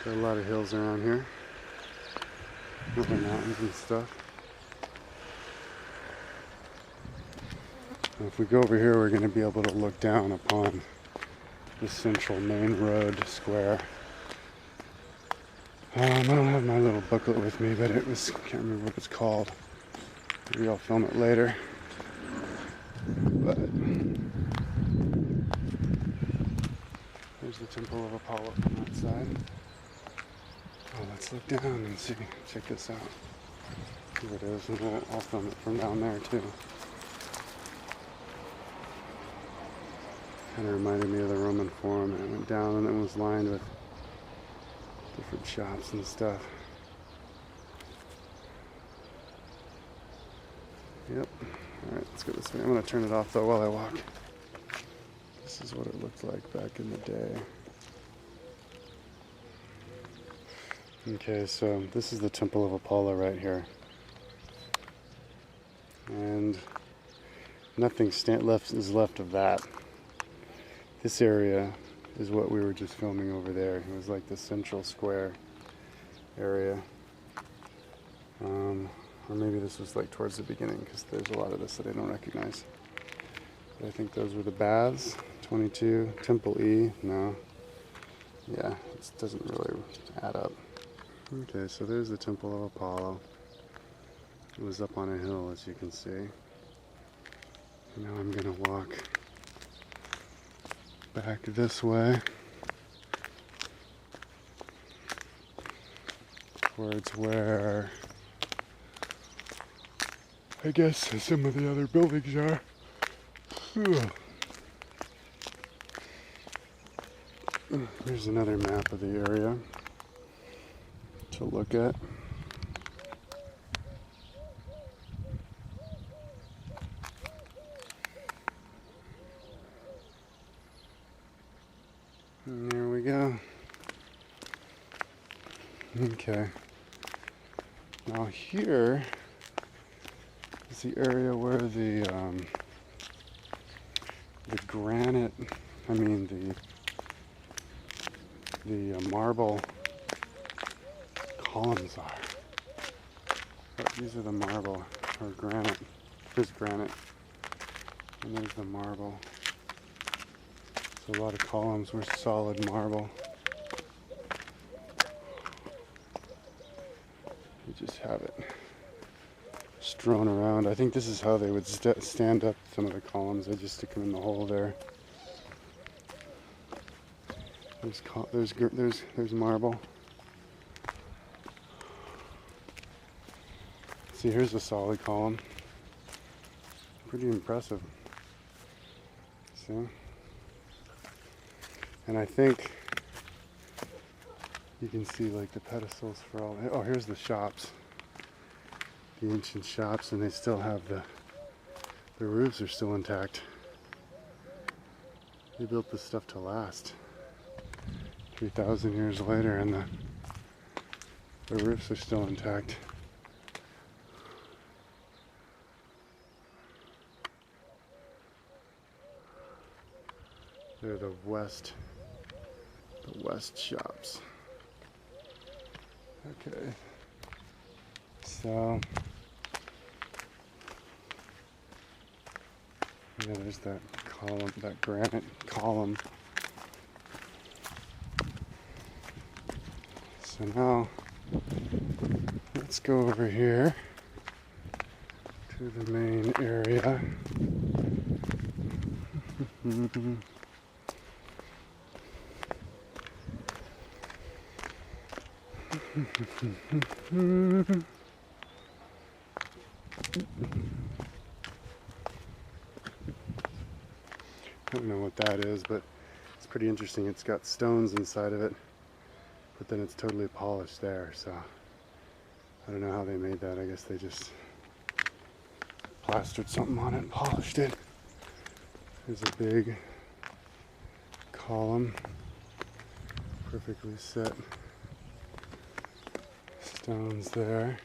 Got a lot of hills around here. Other mountains and stuff. And if we go over here, we're going to be able to look down upon the central main road square. I don't have my little booklet with me, but it was, can't remember what it's called. Maybe I'll film it later. But there's the Temple of Apollo from that side. Oh, let's look down and see. Check this out. Here it is, and I'll film it from down there too. Kind of reminded me of the Roman Forum. I went down and it was lined with different shops and stuff. Yep. Alright, let's go this way. I'm going to turn it off though while I walk. This is what it looked like back in the day. Okay, so this is the Temple of Apollo right here. And nothing is left of that. This area is what we were just filming over there. It was like the central square area. Or maybe this was like towards the beginning, because there's a lot of this that I don't recognize. But I think those were the baths. 22, Temple E, no. Yeah, it doesn't really add up. Okay, so there's the Temple of Apollo. It was up on a hill, as you can see. And now I'm gonna walk back this way towards where I guess some of the other buildings are. Here's another map of the area to look at. And there we go. Okay. Now here is the area where the granite, the marble columns are. But these are the marble or granite. Here's granite, and there's the marble. So a lot of columns were solid marble. You just have it strewn around. I think this is how they would stand up some of the columns. They just stick them in the hole there. There's marble. See, here's a solid column. Pretty impressive. See? And I think you can see like the pedestals for all. Oh, here's the shops, the ancient shops, and they still have the roofs are still intact. They built this stuff to last 3,000 years later, and the roofs are still intact. They're the west shops. Okay, so yeah, there's that column, that granite column. So now let's go over here to the main area. I don't know what that is, but it's pretty interesting. It's got stones inside of it, but then it's totally polished there, so I don't know how they made that. I guess they just plastered something on it and polished it. There's a big column, perfectly set stones there.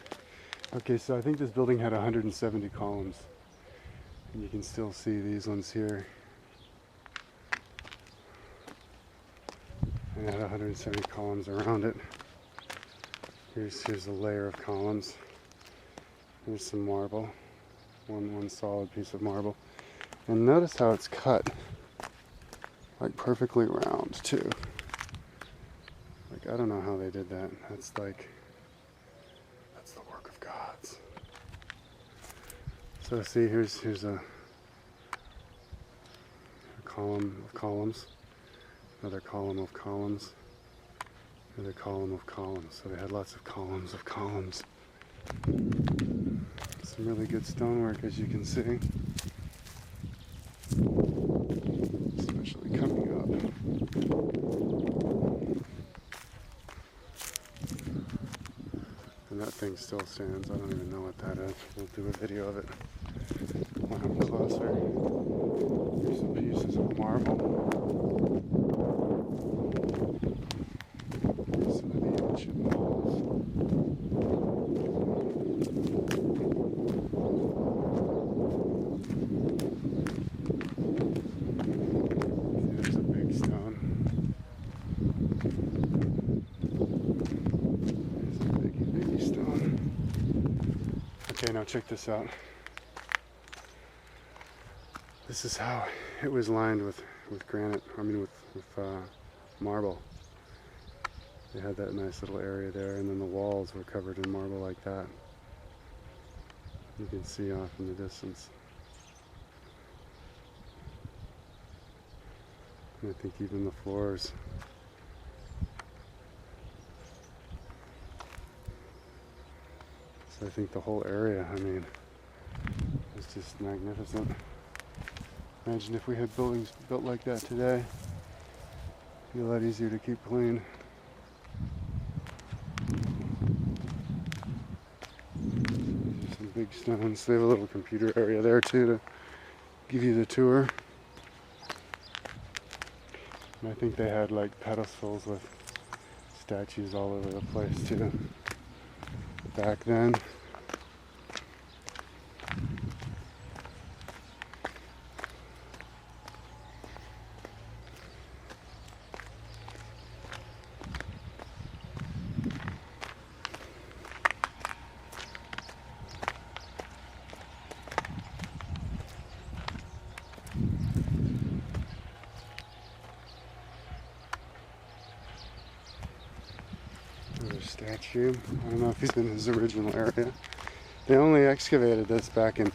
Okay, so I think this building had 170 columns, and you can still see these ones here. and had 170 columns around it. Here's a layer of columns. Here's some marble, one solid piece of marble. And notice how it's cut, like perfectly round too. Like, I don't know how they did that. That's the work of gods. So see, here's a column of columns, another column of columns, another column of columns. So they had lots of columns of columns. Some really good stonework, as you can see. Especially coming up. And that thing still stands. I don't even know what that is. We'll do a video of it when I'm closer. Here's some pieces of marble. Here's some of the ancient walls. There's a big stone. There's a biggie stone. Okay, now check this out. This is how it was lined with granite, with marble. They had that nice little area there, and then the walls were covered in marble like that. You can see off in the distance. And I think even the floors. So I think the whole area, is just magnificent. Imagine if we had buildings built like that today. It'd be a lot easier to keep clean. Some big stones. They have a little computer area there too to give you the tour. And I think they had like pedestals with statues all over the place too back then. Another statue. I don't know if he's in his original area. They only excavated this back in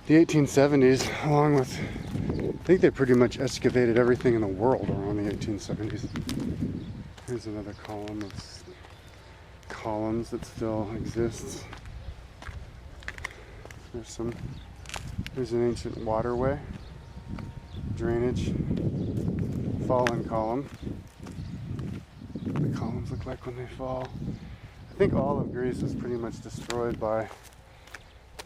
the 1870s, along with, I think they pretty much excavated everything in the world around the 1870s. Here's another column of columns that still exists. There's an ancient waterway, drainage, fallen column. The columns look like when they fall. I think all of Greece was pretty much destroyed by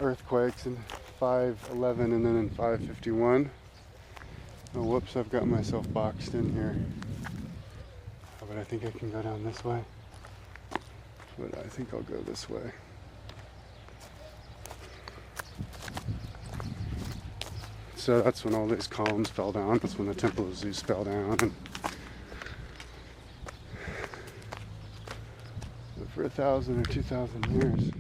earthquakes in 511 and then in 551. Oh, whoops, I've got myself boxed in here. Oh, but I think I can go down this way. But I think I'll go this way. So that's when all these columns fell down. That's when the Temple of Zeus fell down. And for 1,000 or 2,000 years,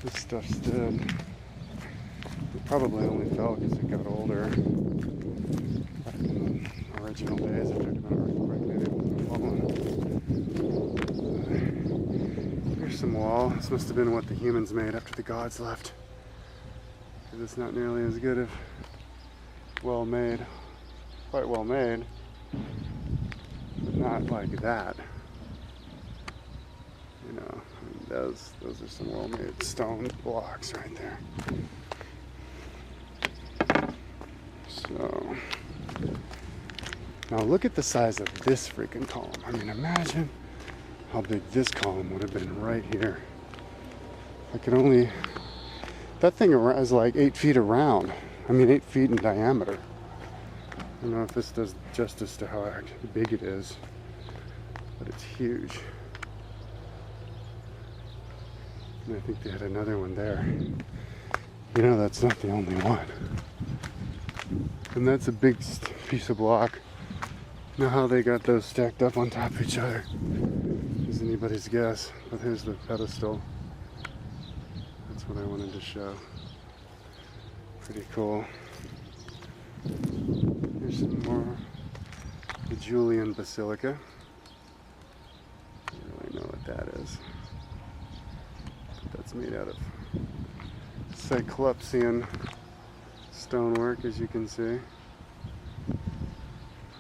this stuff stood. It probably only fell because it got older. Back in the original days, if there'd been an earthquake, maybe it would have fallen. Here's some wall. This must have been what the humans made after the gods left. Because it's not nearly as good if well made. Quite well made, but not like that. You know, those are some well-made stone blocks right there. So, now look at the size of this freaking column. Imagine how big this column would have been right here. That thing is like 8 feet around. 8 feet in diameter. I don't know if this does justice to how big it is, but it's huge. And I think they had another one there. That's not the only one. And that's a big piece of block. Now how they got those stacked up on top of each other is anybody's guess, but here's the pedestal. That's what I wanted to show. Pretty cool. Here's some more. The Julian Basilica. I don't really know what that is. But that's made out of Cyclopsian stonework, as you can see.